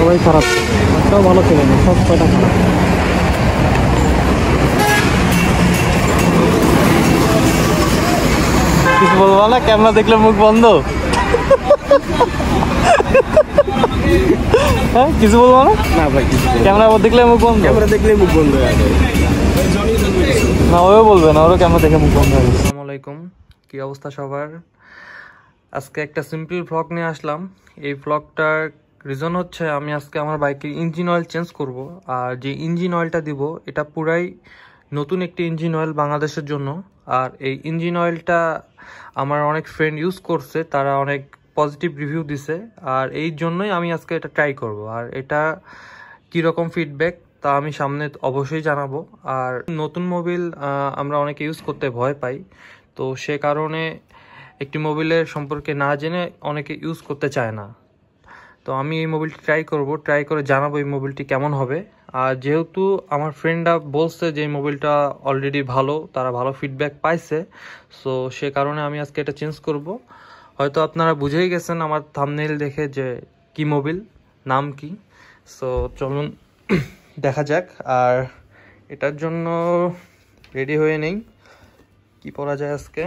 সবাই খারাপ ছিল, একটাও ভালো ছিল না, সব কয়টা খারাপ। কিছু বলবো না, ক্যামেরা দেখলে মুখ বন্ধ। হ্যাঁ কিছু বলবো না। না ভাই, ক্যামেরা দেখলে মুখ বন্ধ, ক্যামেরা দেখলে মুখ বন্ধ হয়ে যাবে। না ওও বলবে না, ওরও ক্যামেরা দেখে মুখ বন্ধ হয়ে গেছে। আসসালামু আলাইকুম, কি অবস্থা সবার? আজকে একটা সিম্পল ভ্লগ নিয়ে আসলাম। এই ভ্লগটার রিজন হচ্ছে আমি আজকে আমার বাইকের ইঞ্জিন অয়েল চেঞ্জ করব, আর যে ইঞ্জিন অয়েলটা দিব এটা পুরাই নতুন একটি ইঞ্জিন অয়েল বাংলাদেশের জন্য। আর এই ইঞ্জিন অয়েলটা আমার অনেক ফ্রেন্ড ইউজ করছে, তারা অনেক পজিটিভ রিভিউ দিছে, আর এই জন্যই আমি আজকে এটা ট্রাই করব। আর এটা কীরকম ফিডব্যাক তা আমি সামনে অবশ্যই জানাবো। আর নতুন মোবিল আমরা অনেকে ইউজ করতে ভয় পাই, তো সে কারণে একটি মোবিলের সম্পর্কে না জেনে অনেকে ইউজ করতে চায় না। তো আমি এই মোবিলটি ট্রাই করে জানাবো এই মোবিলটি কেমন হবে। আর যেহেতু আমার ফ্রেন্ডরা বলছে যে এই মোবিলটা অলরেডি ভালো, তারা ভালো ফিডব্যাক পাইছে, সো সে কারণে আমি আজকে এটা চেঞ্জ করব। হয়তো আপনারা বুঝেই গেছেন আমার থাম্বনেইল দেখে যে কি মোবিল, নাম কি। সো চলুন দেখা যাক। আর এটার জন্য রেডি হয়ে নেই, কি পরা যায় আজকে,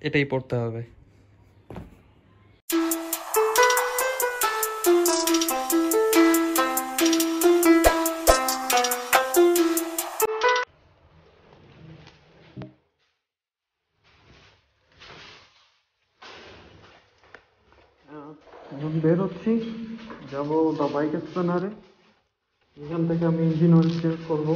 এটাই পড়তে হবে। এখন বের হচ্ছি, যাবো দ্য বাইক স্প্যানারে। এখান থেকে আমি ইঞ্জিন অয়েল চেঞ্জ করবো।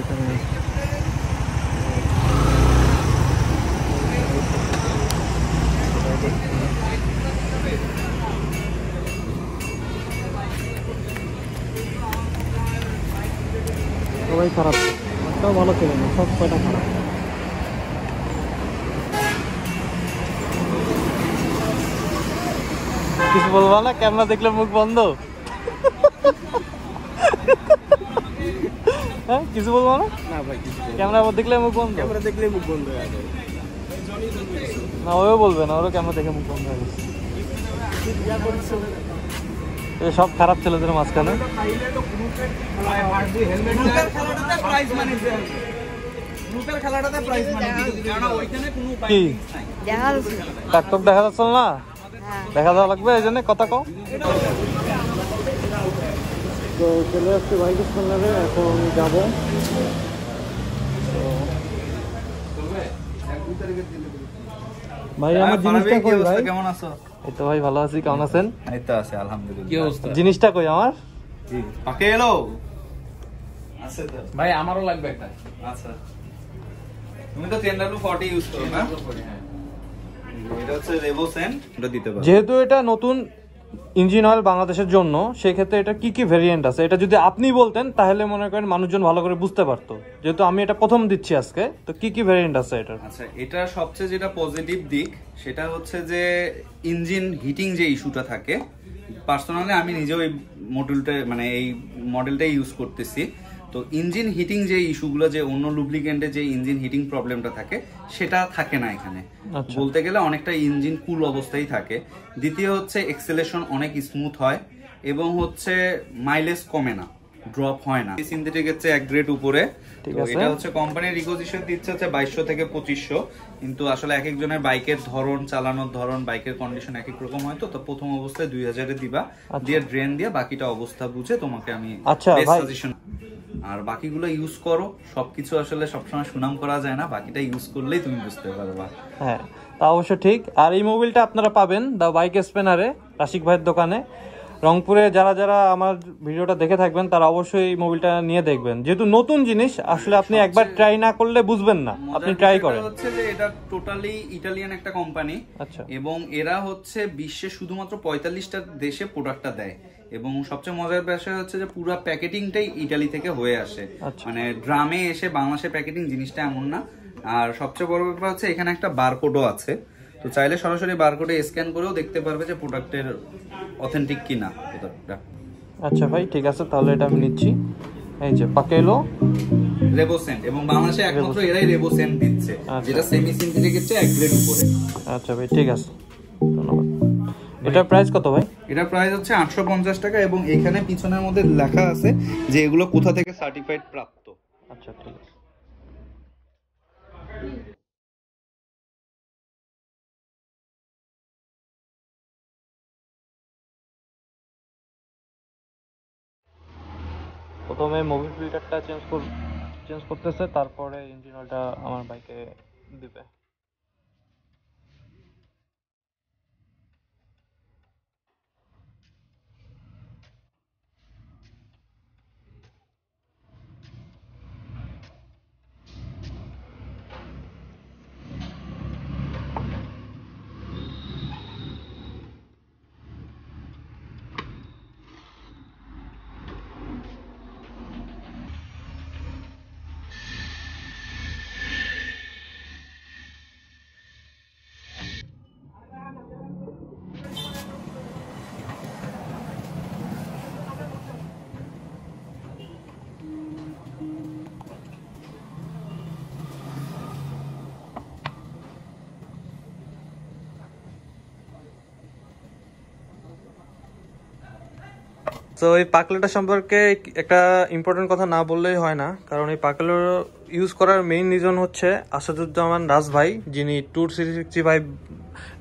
এখানে সবাই খারাপ, একটাও ভালো ছিল না, সব কয়টা খারাপ। কিছু বলবো না, ক্যামেরা দেখলে মুখ বন্ধ। হ্যাঁ কিছু বলবো না। না ভাই, ক্যামেরা দেখলে মুখ বন্ধ, ক্যামেরা দেখলে মুখ বন্ধ হয়ে যাবে। না ওও বলবে না, ওরও ক্যামেরা দেখে মুখ বন্ধ হয়ে গেছে। সব খারাপ ছেলেদের মাঝখানে কি টাকটক দেখা যাচ্ছে না, দেখা যাওয়া লাগবে, এই জন্য কথা কও। তো চলে আসছি বাইক স্প্যানারে, এখন যাবো। ভাই আমার জিনিসটা কই ভাই? কেমন আছো? এই তো ভাই ভালো আছি, কেমন আছেন? এই তো আছি আলহামদুলিল্লাহ। কি অবস্থা? জিনিসটা কই আমার? পাকে এলো আছে তো ভাই, আমারও লাগবে একটা। আচ্ছা, তুমি তো 10W40 ইউজ করো না? হ্যাঁ, এটা হচ্ছে রেভোসেন, এটা দিতে পারো। যেহেতু এটা নতুন ইঞ্জিন অয়েল বাংলাদেশের জন্য, সেক্ষেত্রে এটা কি কি ভেরিয়েন্ট আছে এটা যদি আপনি বলতেন তাহলে মনে করেন মানুষজন ভালো করে বুঝতে পারতো। যেহেতু আমি এটা প্রথম দিচ্ছি আজকে, তো কি কি ভেরিয়েন্ট আছে এটার? আচ্ছা, এটা সবচেয়ে যেটা পজিটিভ দিক সেটা হচ্ছে যে ইঞ্জিন হিটিং যে ইস্যুটা থাকে, পার্সোনালি আমি নিজেও এই মডেলটা মানে এই মডেলটাই ইউজ করতেছি। তো ইঞ্জিন হিটিং যে ইস্যুগুলো, যে অন্য লুব্রিকেন্টে যে ইঞ্জিন হিটিং প্রবলেমটা থাকে সেটা থাকে না এখানে। বলতে গেলে অনেকটা ইঞ্জিন কুল অবস্থায় থাকে। দ্বিতীয় হচ্ছে এক্সেলেশন অনেক স্মুথ হয় এবং হচ্ছে মাইলেজ কমে না, ড্রপ হয় না। সিনথেটিক হচ্ছে এক গ্রেড উপরে। এটা হচ্ছে কোম্পানির রিকোজিশন দিচ্ছে হচ্ছে 2200 থেকে 2500, কিন্তু আসলে এক একজনের বাইকের ধরন, চালানোর ধরন, বাইকের কন্ডিশন এক এক রকম হয়। তো প্রথম অবস্থায় 2000 এ দিবা, দিয়ে ড্রেন দিয়ে বাকিটা অবস্থা বুঝে তোমাকে আমি বেস্ট সাজেশন। আর বাকিগুলো ইউজ করো, সবকিছু আসলে সবসময় সুনাম করা যায় না, বাকিটা ইউজ করলেই তুমি বুঝতে পারবা। হ্যাঁ, তা অবশ্য ঠিক। আর এই মোবিলটা আপনারা পাবেন দা বাইক স্পেনারে, রাশিক ভাইয়ের দোকানে রংপুরে। যারা যারা আমার ভিডিওটা দেখে থাকবেন তারা অবশ্যই এই মোবিলটা নিয়ে দেখবেন, যেহেতু নতুন জিনিস, আসলে আপনি একবার ট্রাই না করলে বুঝবেন না, আপনি ট্রাই করেন। হচ্ছে যে এটা টোটালি ইটালিয়ান একটা কোম্পানি, আচ্ছা, এবং এরা হচ্ছে বিশ্বে শুধুমাত্র 45টা দেশে প্রোডাক্টটা দেয়। এবং সবচেয়ে মজার বিষয় হচ্ছে যে পুরো প্যাকেটিংটাই ইটালি থেকে হয়ে আসে, মানে ড্রামে এসে বাংলাদেশে প্যাকেটিং জিনিসটা এমন না। আর সবচেয়ে বড় ব্যাপার হচ্ছে এখানে একটা বারকোডও আছে, তো চাইলে সরাসরি বারকোডে স্ক্যান করেও দেখতে পারবে যে প্রোডাক্টের অথেন্টিক কিনা প্রোডাক্টটা। আচ্ছা ভাই, ঠিক আছে, তাহলে এটা আমি নিচ্ছি। এই যে পাকেলো রেবোসেন্ট, এবং বাংলাদেশে একমাত্র এরাই রেবোসেন্ট দিচ্ছে, যেটা সেমি সিনথেটিক এর চেয়ে এক গ্রেড উপরে। আচ্ছা ভাই, ঠিক আছে, ধন্যবাদ। এটার প্রাইস কত ভাই? এটার প্রাইস হচ্ছে 850 টাকা, এবং এখানে পিছনের মধ্যে লেখা আছে যে এগুলো কোথা থেকে সার্টিফাইড প্রাপ্ত। আচ্ছা, ঠিক আছে। প্রথমে মোবিল ফিল্টারটা চেঞ্জ করতেছে, তারপরে ইঞ্জিন অয়েলটা আমার বাইকে দিবে। তো এই পাকলেটা সম্পর্কে একটা ইম্পর্টেন্ট কথা না বললেই হয় না, কারণ এই পাকলেট ইউজ করার মেইন রিজন হচ্ছে আসাদুজ্জামান রাজ ভাই, যিনি ট্যুর 365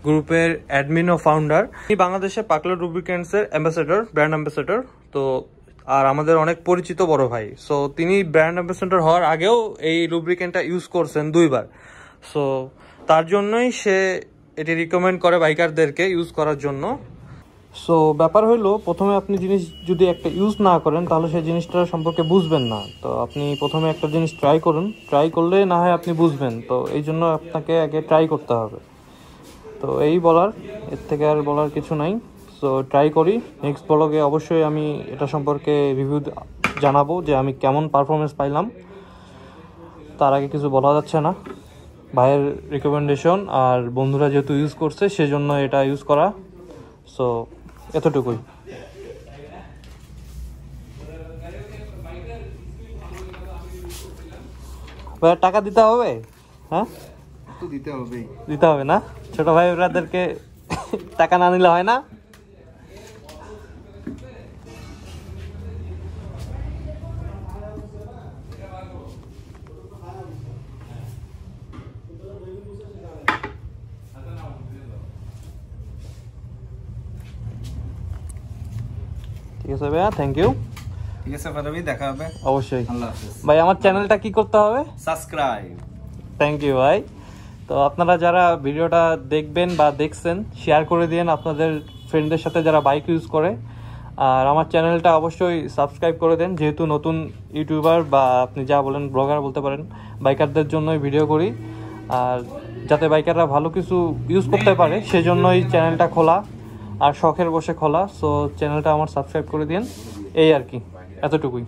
গ্রুপের অ্যাডমিন ও ফাউন্ডার। তিনি বাংলাদেশে পাকলেট লুব্রিকেন্টস এর অ্যাম্বাসেডর, ব্র্যান্ড অ্যাম্বাসেডর। তো আর আমাদের অনেক পরিচিত বড় ভাই। সো তিনি ব্র্যান্ড অ্যাম্বাসেডর হওয়ার আগেও এই লুব্রিকেন্টটা ইউজ করছেন 2 বার। সো তার জন্যই সে এটি রিকমেন্ড করে বাইকারদেরকে ইউজ করার জন্য। সো ব্যাপার হইলো, প্রথমে আপনি জিনিস যদি একটা ইউজ না করেন তাহলে সেই জিনিসটার সম্পর্কে বুঝবেন না। তো আপনি প্রথমে একটা জিনিস ট্রাই করুন, ট্রাই করলে না হয় আপনি বুঝবেন। তো এই জন্য আপনাকে আগে ট্রাই করতে হবে। তো এই বলার, এর থেকে আর বলার কিছু নাই। সো ট্রাই করি, নেক্সট ব্লগে অবশ্যই আমি এটা সম্পর্কে রিভিউ জানাবো যে আমি কেমন পারফরমেন্স পাইলাম। তার আগে কিছু বলা যাচ্ছে না, ভাইয়ের রিকমেন্ডেশন আর বন্ধুরা যেহেতু ইউজ করছে সেজন্য এটা ইউজ করা। সো এতটুকুই। ভাই টাকা দিতে হবে? হ্যাঁ, দিতে হবে না? ছোট ভাই ব্রাদারকে টাকা না নিলে হয় না? ঠিক আছে ভাইয়া, থ্যাংক ইউ। ঠিক আছে ফাদাবি, দেখা হবে অবশ্যই। আল্লাহ হাফেজ ভাই, আমার চ্যানেলটা কি করতে হবে? সাবস্ক্রাইব। থ্যাংক ইউ ভাই। তো আপনারা যারা ভিডিওটা দেখবেন বা দেখছেন, শেয়ার করে দিন আপনাদের ফ্রেন্ডদের সাথে যারা বাইক ইউজ করে। আর আমার চ্যানেলটা অবশ্যই সাবস্ক্রাইব করে দেন, যেহেতু নতুন ইউটিউবার বা আপনি যা বলেন ব্লগার বলতে পারেন, বাইকারদের জন্যই ভিডিও করি। আর যাতে বাইকাররা ভালো কিছু ইউজ করতে পারে সেজন্যই চ্যানেলটা খোলা, আর শখের বসে খোলা। সো চ্যানেলটা আমার সাবস্ক্রাইব করে দিন, এই আর কি, এতটুকুই।